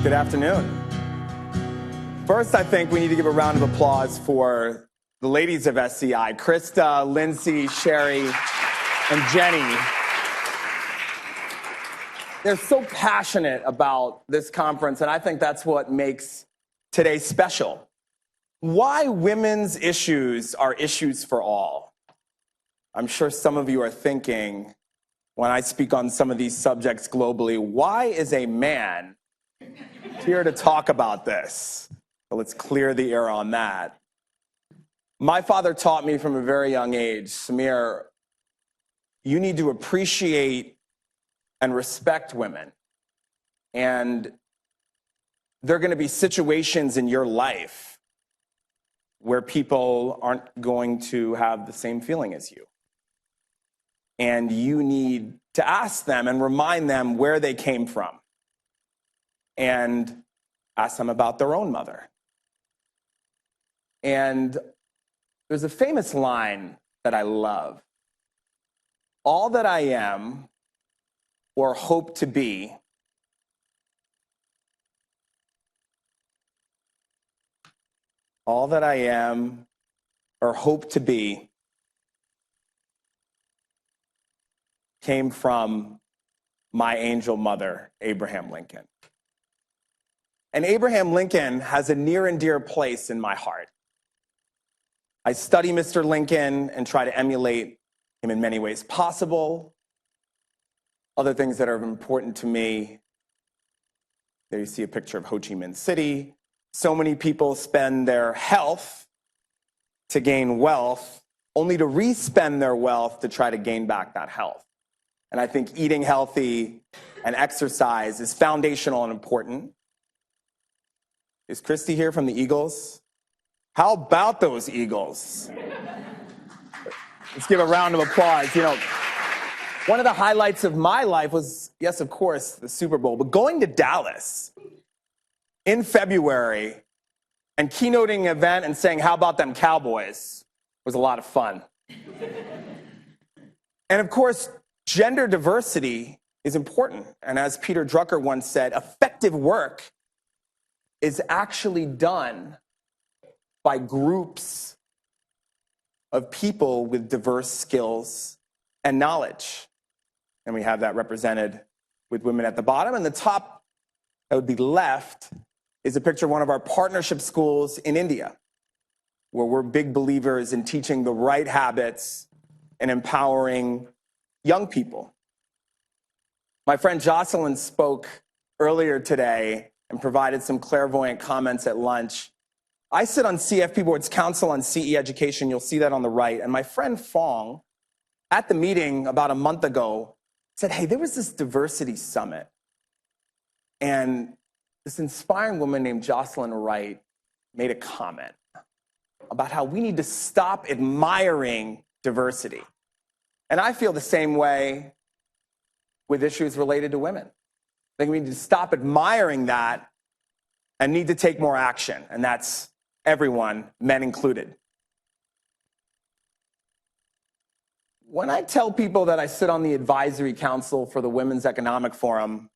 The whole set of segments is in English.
Good afternoon. First, I think we need to give a round of applause for the ladies of SCI, Krista, Lindsay, Sherry, and Jenny. They're so passionate about this conference, and I think that's what makes today special. Why women's issues are issues for all. I'm sure some of you are thinking, when I speak on some of these subjects globally, why is a man here to talk about this? So let's clear the air on that. My father taught me from a very young age, Samir, you need to appreciate and respect women. And there are going to be situations in your life where people aren't going to have the same feeling as you. And you need to ask them and remind them where they came from. And ask them about their own mother. And there's a famous line that I love. All that I am or hope to be all that I am or hope to be came from my angel mother, Abraham Lincoln. And Abraham Lincoln has a near and dear place in my heart. I study Mr. Lincoln and try to emulate him in many ways possible. Other things that are important to me, there you see a picture of Ho Chi Minh City. So many people spend their health to gain wealth, only to re-spend their wealth to try to gain back that health. And I think eating healthy and exercise is foundational and important. Is Kristie here from the Eagles? How about those Eagles? Let's give a round of applause. You know, one of the highlights of my life was, yes, of course, the Super Bowl, but going to Dallas in February and keynoting an event and saying, how about them Cowboys, was a lot of fun. And of course, gender diversity is important. And as Peter Drucker once said, effective work is actually done by groups of people with diverse skills and knowledge. And we have that represented with women at the bottom. And the top, that would be left, is a picture of one of our partnership schools in India, where we're big believers in teaching the right habits and empowering young people. My friend Jocelyn spoke earlier today and provided some clairvoyant comments at lunch. I sit on CFP Board's Council on CE Education. You'll see that on the right. And my friend Fong, at the meeting about a month ago, said, hey, there was this diversity summit. And this inspiring woman named Jocelyn Wright made a comment about how we need to stop admiring diversity. And I feel the same way with issues related to women. I think we need to stop admiring that and need to take more action. And that's everyone, men included. When I tell people that I sit on the advisory council for the Women's Economic Forum,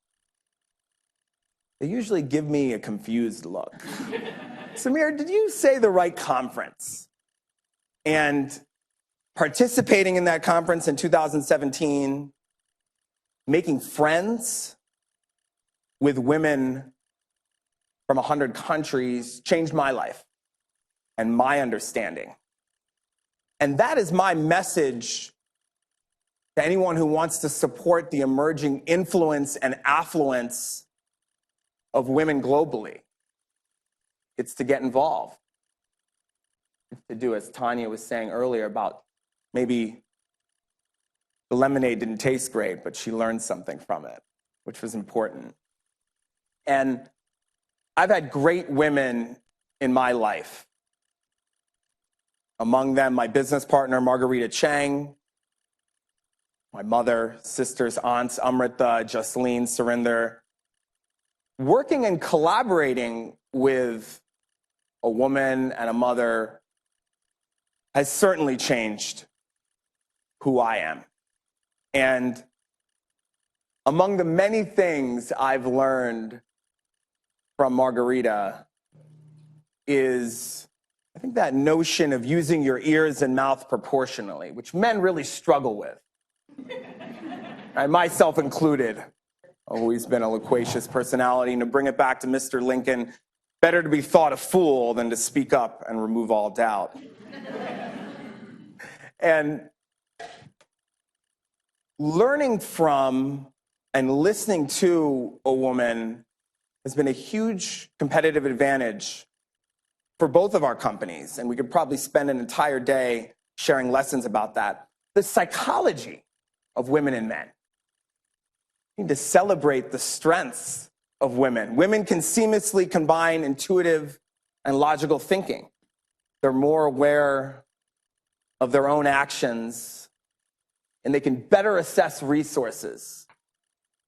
they usually give me a confused look. Samir, did you say the right conference? And participating in that conference in 2017, making friends with women from 100 countries changed my life and my understanding. And that is my message to anyone who wants to support the emerging influence and affluence of women globally. It's to get involved. It's to do, as Tanya was saying earlier, about maybe the lemonade didn't taste great, but she learned something from it, which was important. And I've had great women in my life. Among them, my business partner, Margarita Chang, my mother, sisters, aunts, Amrita, Jocelyn, Surinder. Working and collaborating with a woman and a mother has certainly changed who I am. And among the many things I've learned from Margarita is, I think, that notion of using your ears and mouth proportionally, which men really struggle with. And myself included. Always been a loquacious personality. And to bring it back to Mr. Lincoln, better to be thought a fool than to speak up and remove all doubt. And learning from and listening to a woman has been a huge competitive advantage for both of our companies. And we could probably spend an entire day sharing lessons about that. The psychology of women and men. We need to celebrate the strengths of women. Women can seamlessly combine intuitive and logical thinking. They're more aware of their own actions, and they can better assess resources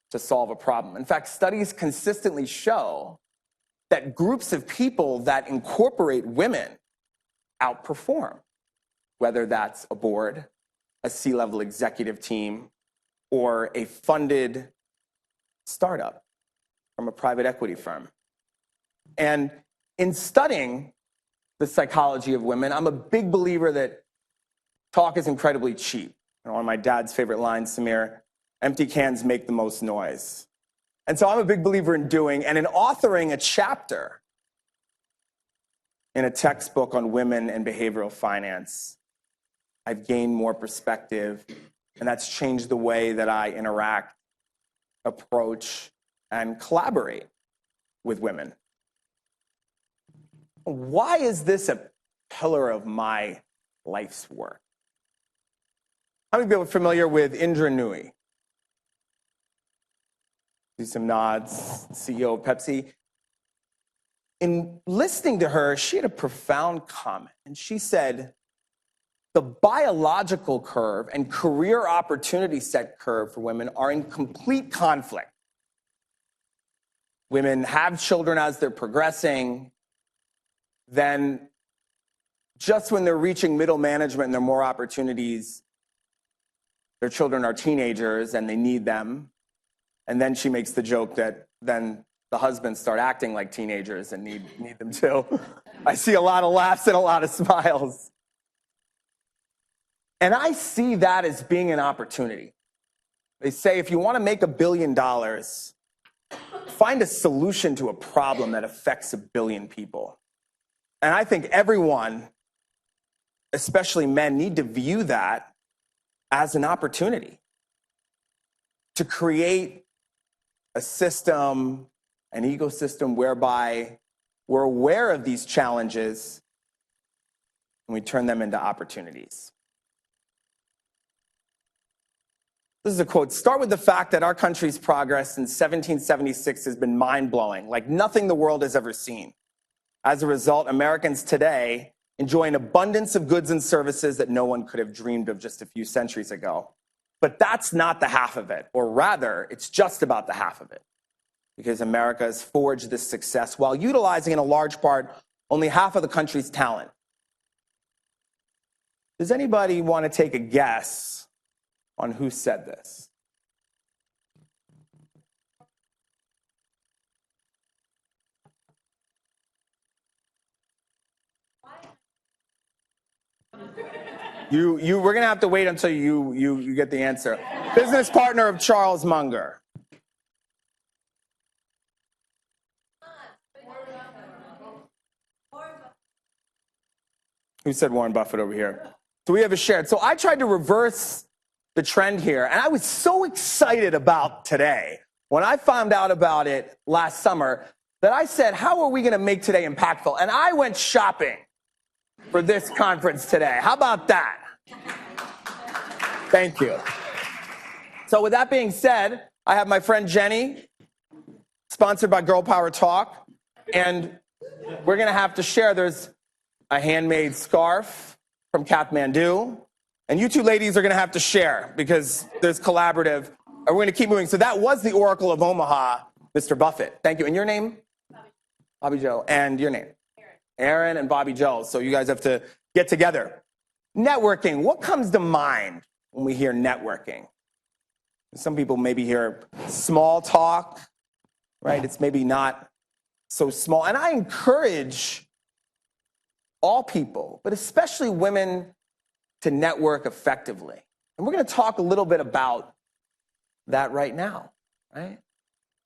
to solve a problem. In fact, studies consistently show that groups of people that incorporate women outperform, whether that's a board, a C-level executive team, or a funded startup from a private equity firm. And in studying the psychology of women, I'm a big believer that talk is incredibly cheap. And one of my dad's favorite lines, Samir, empty cans make the most noise. And so I'm a big believer in doing and in authoring a chapter in a textbook on women and behavioral finance. I've gained more perspective, and that's changed the way that I interact, approach, and collaborate with women. Why is this a pillar of my life's work? How many people are familiar with Indra Nooyi? Do some nods, CEO of Pepsi. In listening to her, she had a profound comment, and she said, the biological curve and career opportunity set curve for women are in complete conflict. Women have children as they're progressing. Then just when they're reaching middle management and there are more opportunities, their children are teenagers and they need them. And then she makes the joke that then the husbands start acting like teenagers and need them too. I see a lot of laughs and a lot of smiles. And I see that as being an opportunity. They say if you want to make $1 billion, find a solution to a problem that affects 1 billion people. And I think everyone, especially men, need to view that as an opportunity to create a system, an ecosystem whereby we're aware of these challenges and we turn them into opportunities. This is a quote. Start with the fact that our country's progress since 1776 has been mind-blowing, like nothing the world has ever seen. As a result, Americans today enjoy an abundance of goods and services that no one could have dreamed of just a few centuries ago. But that's not the half of it, or rather, it's just about the half of it, because America has forged this success while utilizing in a large part only half of the country's talent. Does anybody want to take a guess on who said this? We're gonna have to wait until you get the answer. Business partner of Charles Munger. Who said Warren Buffett over here? So we have a shared. So I tried to reverse the trend here, and I was so excited about today when I found out about it last summer that I said, how are we going to make today impactful? And I went shopping for this conference today. How about that? Thank you. So with that being said, I have my friend Jenny, sponsored by Girl Power Talk, and we're going to have to share. There's a handmade scarf from Kathmandu, and you two ladies are going to have to share because there's collaborative. And we're going to keep moving. So that was the Oracle of Omaha, Mr. Buffett. Thank you. And your name? Bobby Joe. And your name? Aaron and Bobby Joe. So you guys have to get together. Networking. What comes to mind when we hear networking? Some people maybe hear small talk, right? It's maybe not so small. And I encourage all people, but especially women, to network effectively. And we're going to talk a little bit about that right now, right?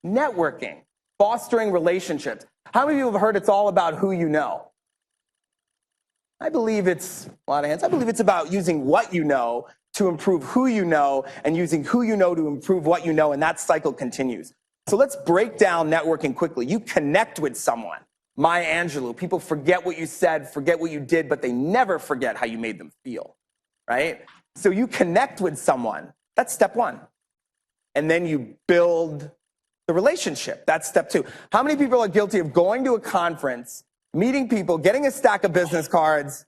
Networking, fostering relationships. How many of you have heard it's all about who you know? I believe it's, a lot of hands, I believe it's about using what you know to improve who you know, and using who you know to improve what you know, and that cycle continues. So let's break down networking quickly. You connect with someone. Maya Angelou, people forget what you said, forget what you did, but they never forget how you made them feel, right? So you connect with someone. That's step one. And then you build the relationship. That's step two. How many people are guilty of going to a conference, meeting people, getting a stack of business cards,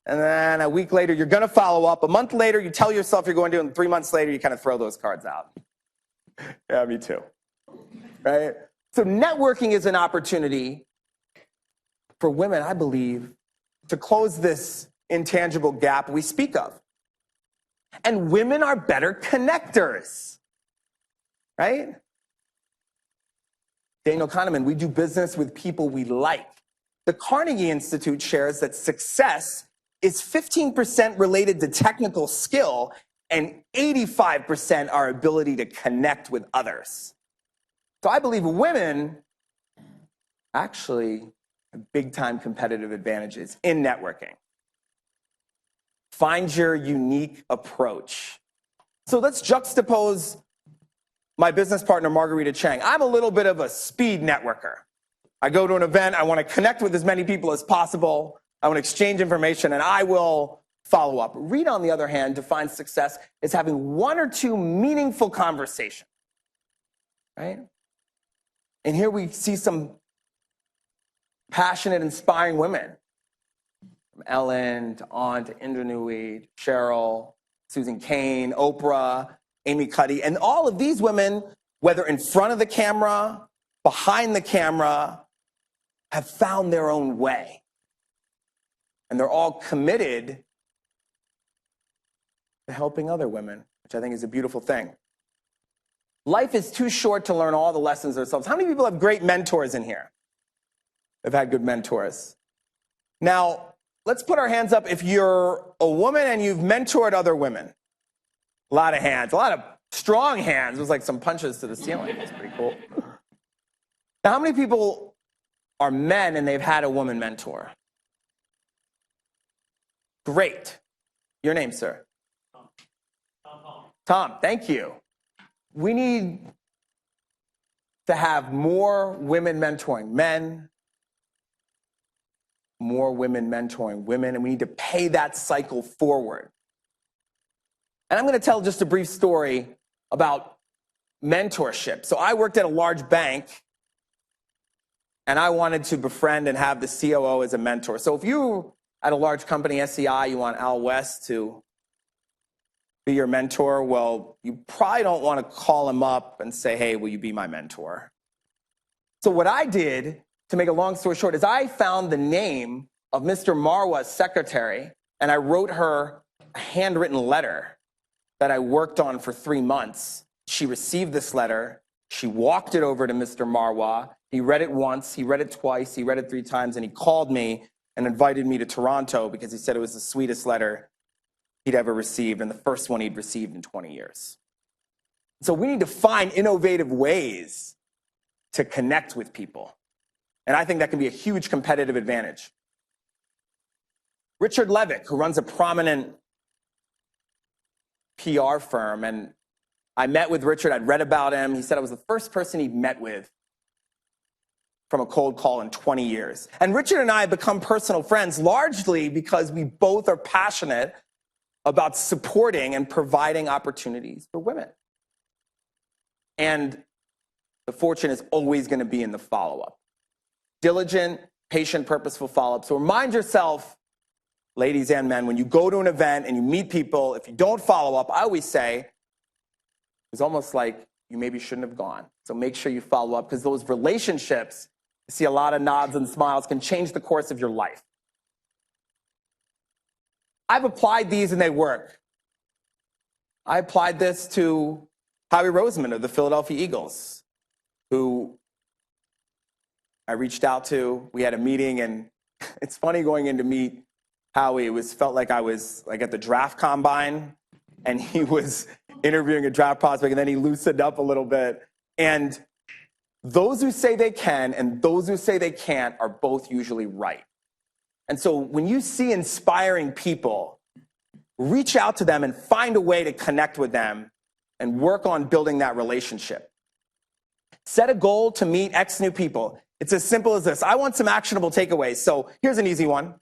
and then a week later, you're going to follow up. A month later, you tell yourself you're going to, and 3 months later, you kind of throw those cards out. Yeah, me too. Right? So networking is an opportunity for women, I believe, to close this intangible gap we speak of. And women are better connectors, right? Daniel Kahneman, we do business with people we like. The Carnegie Institute shares that success is 15% related to technical skill and 85% our ability to connect with others. So I believe women actually have big-time competitive advantages in networking. Find your unique approach. So let's juxtapose my business partner, Margarita Chang. I'm a little bit of a speed networker. I go to an event, I want to connect with as many people as possible, I want to exchange information, and I will follow up. Reed, on the other hand, defines success as having one or two meaningful conversations, right? And here we see some passionate, inspiring women, from Ellen to On to Indra Nooyi, Cheryl, Susan Cain, Oprah, Amy Cuddy, and all of these women, whether in front of the camera, behind the camera, have found their own way. And they're all committed to helping other women, which I think is a beautiful thing. Life is too short to learn all the lessons ourselves. How many people have great mentors in here? Have had good mentors. Now, let's put our hands up if you're a woman and you've mentored other women. A lot of hands, a lot of strong hands. It was like some punches to the ceiling. It's pretty cool. Now, how many people are men and they've had a woman mentor? Great. Your name, sir? Tom, thank you. We need to have more women mentoring men, more women mentoring women, and we need to pay that cycle forward. And I'm going to tell just a brief story about mentorship. So I worked at a large bank, and I wanted to befriend and have the COO as a mentor. So if you at a large company, SEI, you want Al West to be your mentor, well, you probably don't want to call him up and say, hey, will you be my mentor? So what I did, to make a long story short, is I found the name of Mr. Marwa's secretary, and I wrote her a handwritten letter that I worked on for 3 months. She received this letter. She walked it over to Mr. Marwa. He read it once, he read it twice, he read it 3 times, and he called me and invited me to Toronto because he said it was the sweetest letter he'd ever received and the first one he'd received in 20 years. So we need to find innovative ways to connect with people. And I think that can be a huge competitive advantage. Richard Levick, who runs a prominent PR firm, and I met with Richard, I'd read about him. He said I was the first person he'd met with from a cold call in 20 years. And Richard and I have become personal friends largely because we both are passionate about supporting and providing opportunities for women. And the fortune is always going to be in the follow-up. Diligent, patient, purposeful follow-up. So remind yourself, ladies and men, when you go to an event and you meet people, if you don't follow up, I always say, it's almost like you maybe shouldn't have gone. So make sure you follow up, because those relationships, you see a lot of nods and smiles, can change the course of your life. I've applied these and they work. I applied this to Howie Roseman of the Philadelphia Eagles, who I reached out to. We had a meeting, and it's funny going in to meet Howie. Felt like I was like at the draft combine, and he was interviewing a draft prospect, and then he loosened up a little bit. And those who say they can and those who say they can't are both usually right. And so when you see inspiring people, reach out to them and find a way to connect with them and work on building that relationship. Set a goal to meet X new people. It's as simple as this. I want some actionable takeaways. So here's an easy one.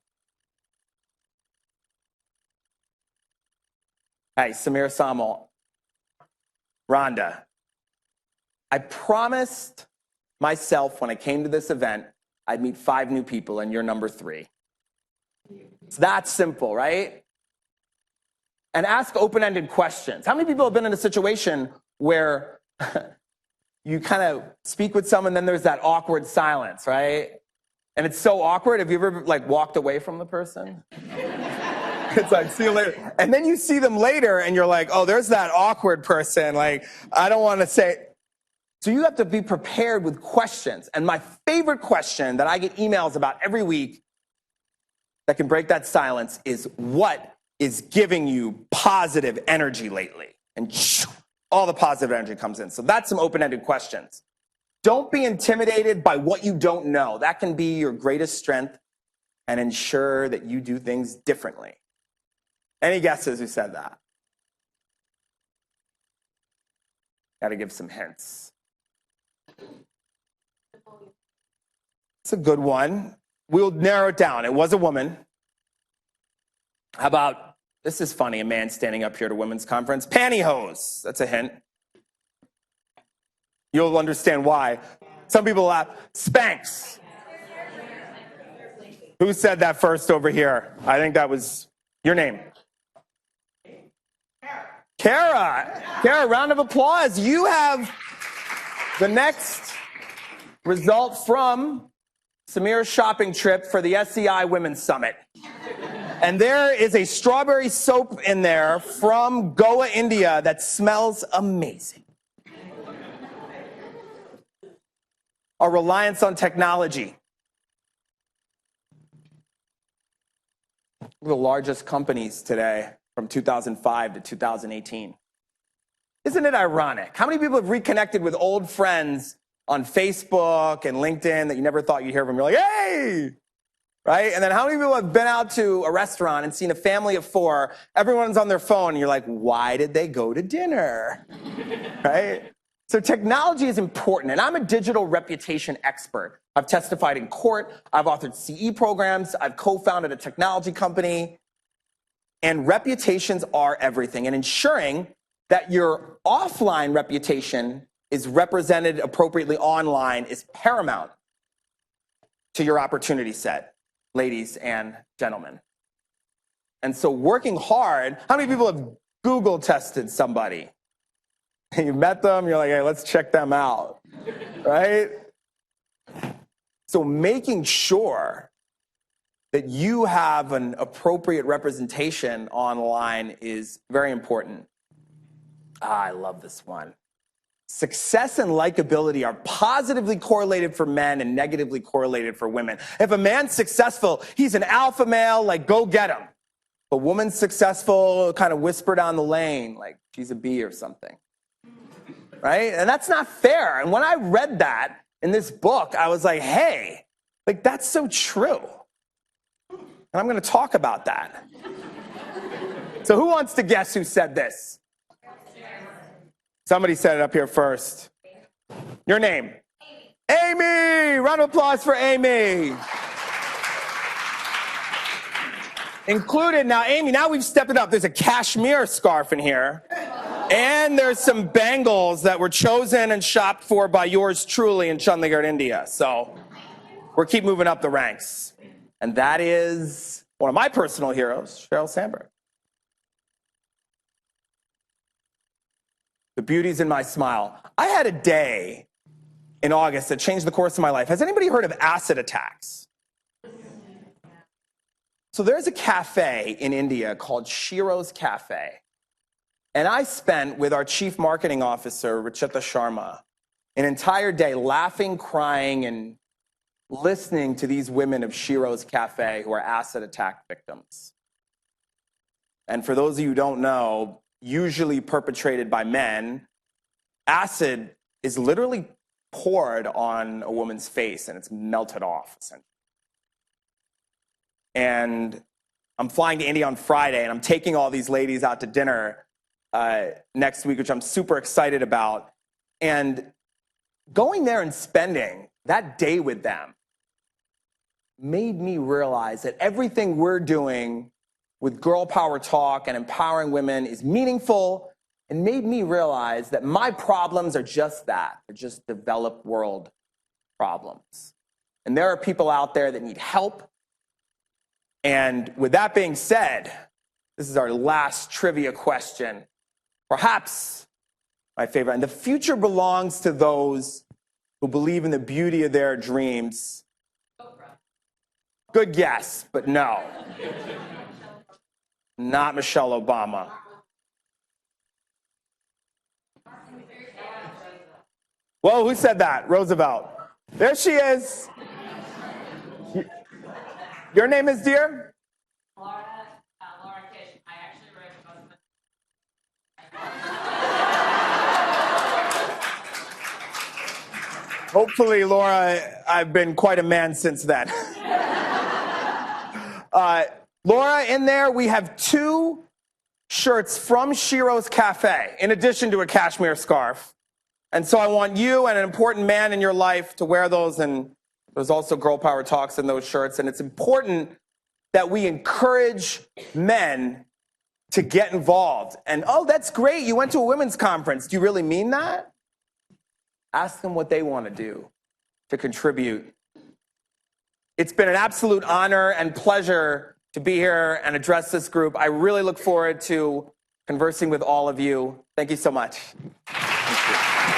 Hey, Samir Somal, Rhonda, I promised myself when I came to this event, I'd meet 5 new people, and you're number 3. It's that simple, right? And ask open-ended questions. How many people have been in a situation where you kind of speak with someone, then there's that awkward silence, right? And it's so awkward. Have you ever like walked away from the person? It's like, see you later. And then you see them later and you're like, oh, there's that awkward person. Like, I don't want to say. So you have to be prepared with questions. And my favorite question that I get emails about every week that can break that silence is, what is giving you positive energy lately? And all the positive energy comes in. So that's some open-ended questions. Don't be intimidated by what you don't know. That can be your greatest strength, and ensure that you do things differently. Any guesses who said that? Got to give some hints. It's a good one. We'll narrow it down. It was a woman. How about, this is funny, a man standing up here at a women's conference. Pantyhose. That's a hint. You'll understand why. Some people laugh. Spanx. Who said that first over here? I think that was your name. Kara. Kara, round of applause. You have the next result from Samir's shopping trip for the SEI Women's Summit. And there is a strawberry soap in there from Goa, India that smells amazing. Our reliance on technology. The largest companies today from 2005 to 2018. Isn't it ironic? How many people have reconnected with old friends on Facebook and LinkedIn that you never thought you'd hear from? You're like, hey! Right? And then how many people have been out to a restaurant and seen a family of 4, everyone's on their phone, and you're like, why did they go to dinner? Right? So technology is important, and I'm a digital reputation expert. I've testified in court, I've authored CE programs, I've co-founded a technology company, and reputations are everything. And ensuring that your offline reputation is represented appropriately online is paramount to your opportunity set, ladies and gentlemen. And so working hard, how many people have Google tested somebody? You met them, you're like, hey, let's check them out, right? So making sure that you have an appropriate representation online is very important. I love this one. Success and likability are positively correlated for men and negatively correlated for women. If a man's successful, he's an alpha male, like go get him. If a woman's successful, kind of whisper down the lane, like she's a bee or something. Right? And that's not fair. And when I read that in this book, I was like, hey, like that's so true. And I'm going to talk about that. So who wants to guess who said this? Somebody said it up here first. Your name? Amy. Amy! Round of applause for Amy. Included now, Amy, now we've stepped it up. There's a cashmere scarf in here. And there's some bangles that were chosen and shopped for by yours truly in Chandigarh, India. So we're keep moving up the ranks. And that is one of my personal heroes, Sheryl Sandberg. The beauty's in my smile. I had a day in August that changed the course of my life. Has anybody heard of acid attacks? So there's a cafe in India called Shiro's Cafe. And I spent with our chief marketing officer, Richita Sharma, an entire day laughing, crying, and listening to these women of Shiro's Cafe who are acid attack victims. And for those of you who don't know, usually perpetrated by men, acid is literally poured on a woman's face and it's melted off, essentially. And I'm flying to India on Friday, and I'm taking all these ladies out to dinner next week, which I'm super excited about. And going there and spending that day with them made me realize that everything we're doing with Girl Power Talk and empowering women is meaningful, and made me realize that my problems are just that. They're just developed world problems. And there are people out there that need help. And with that being said, this is our last trivia question. Perhaps my favorite. And the future belongs to those who believe in the beauty of their dreams. Good guess, but no. Not Michelle Obama. Whoa, who said that? Roosevelt. There she is. Your name is, dear? Laura Kish. I actually wrote most of Hopefully, Laura, I've been quite a man since then. Laura, in there, we have 2 shirts from Shiro's Cafe, in addition to a cashmere scarf. And so I want you and an important man in your life to wear those, and there's also Girl Power Talks in those shirts. And it's important that we encourage men to get involved. And, oh, that's great, you went to a women's conference. Do you really mean that? Ask them what they want to do to contribute. It's been an absolute honor and pleasure to be here and address this group. I really look forward to conversing with all of you. Thank you so much. Thank you.